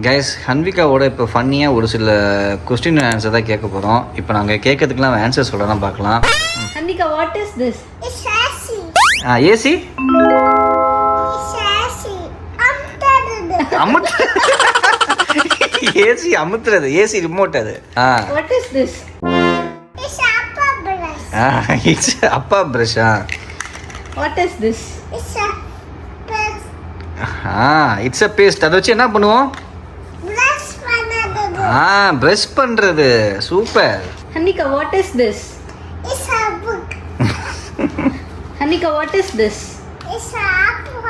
Guys, ஹன்விகாவோட இப்போ ஃபன்னியாக ஒரு சில கொஸ்டின் ஆன்சர் தான் கேட்க போகிறோம். இப்போ நாங்கள் கேட்கறதுக்குலாம் ஆன்சர் சொல்லலாம் பார்க்கலாம். Hanvika, what is this? It's AC. AC It's AC. அமுத்து ஏசி அமுத்துறது, ஏசி ரிமோட் அது. What is this? It's Appa brush. It's அப்பா ப்ரஷ்ஷா? What is this? It's a brush. It's a paste. அதை வச்சு என்ன பண்ணுவோம்? Brush பண்ணது. ப்ரஷ் பண்ணுறது. Super. Hannика, what is this? It's a book. Hannika, what is this? It's a Appa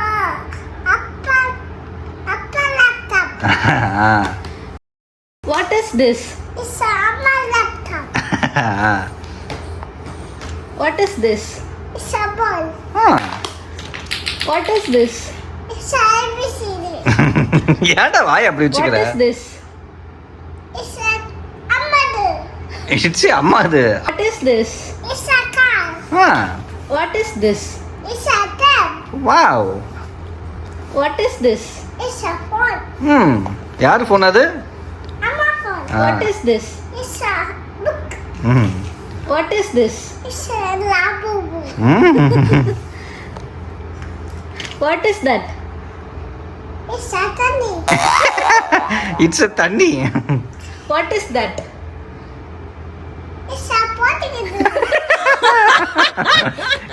laptop. What is this? It's a Amma laptop. What is this? It's a ball. What is this? It's a ABCD. ஏன்டா வாய் அப்படி What வச்சுக்கிற? is this? It's a Ammadu. It's அம்மா அது. What is this? It's a car. What is this? It's a tab. Wow. What is this? It's a phone. யார் phone அது? Amma phone. What is this? It's a book. What is this? It's a labubu. What is that? It's a bunny. It's தண்ணி. What is that? It's a potty.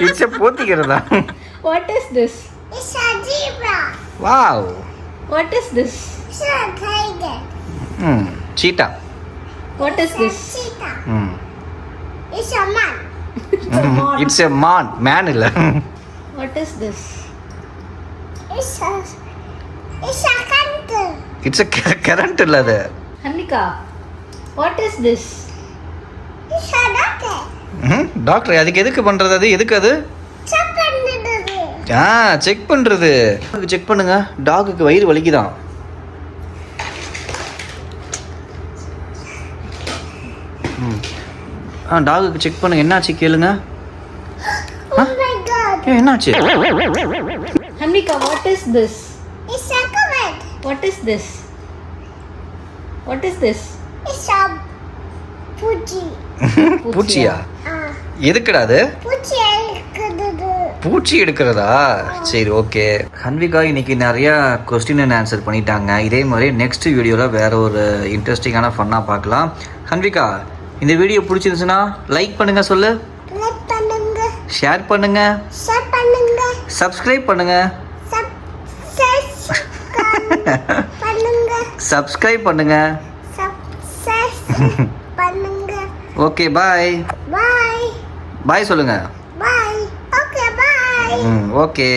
It's போத்திக்கிறதா? What is this? It's a zebra. Wow. What is this? It's a tiger. Cheetah. What is It's this? a cheetah. It's a man. It's a மான். Man இல்ல. What is this? It's a canter. It's current இல்ல அது. Hannika, what is this? It's a doctor. Doctor அதுக்கு எதுக்கு பண்றது? அது எதுக்கு அது? Check பண்ணுது. செக் பண்றது. செக் பண்ணுங்க. டாகுக்கு வயிறு வலிக்குதான். டாகுக்கு செக் பண்ணுங்க. என்னாச்சு கேளுங்க. Oh my god. என்னாச்சு? Hannika, what is this? It's a cupboard. What is this? What is this? It's a பூச்சி. பூச்சியா? எதுக்குடா அது? பூச்சி இருக்குது. பூச்சி எடுக்கிறதா? சரி, ஓகே. ஹன்விகா இன்னைக்கு நிறையா கொஸ்டின் அண்ட் ஆன்சர் பண்ணிட்டாங்க. இதே மாதிரி நெக்ஸ்ட் வீடியோவில் வேற ஒரு இன்ட்ரெஸ்டிங்கான ஃபன்னாக பார்க்கலாம். ஹன்விகா, இந்த வீடியோ பிடிச்சிருந்துச்சுன்னா லைக் பண்ணுங்க. சொல்லு. லைக் பண்ணுங்க. ஷேர் பண்ணுங்க. ஷேர் பண்ணுங்க. சப்ஸ்கிரைப் பண்ணுங்க. பண்ணுங்க. சப்ஸ்கிரைப் பண்ணுங்க. பண்ணுங்க. ஓகே, பாய். பாய். பாய் சொல்லுங்க. பாய். ஓகே, பாய். ஓகே.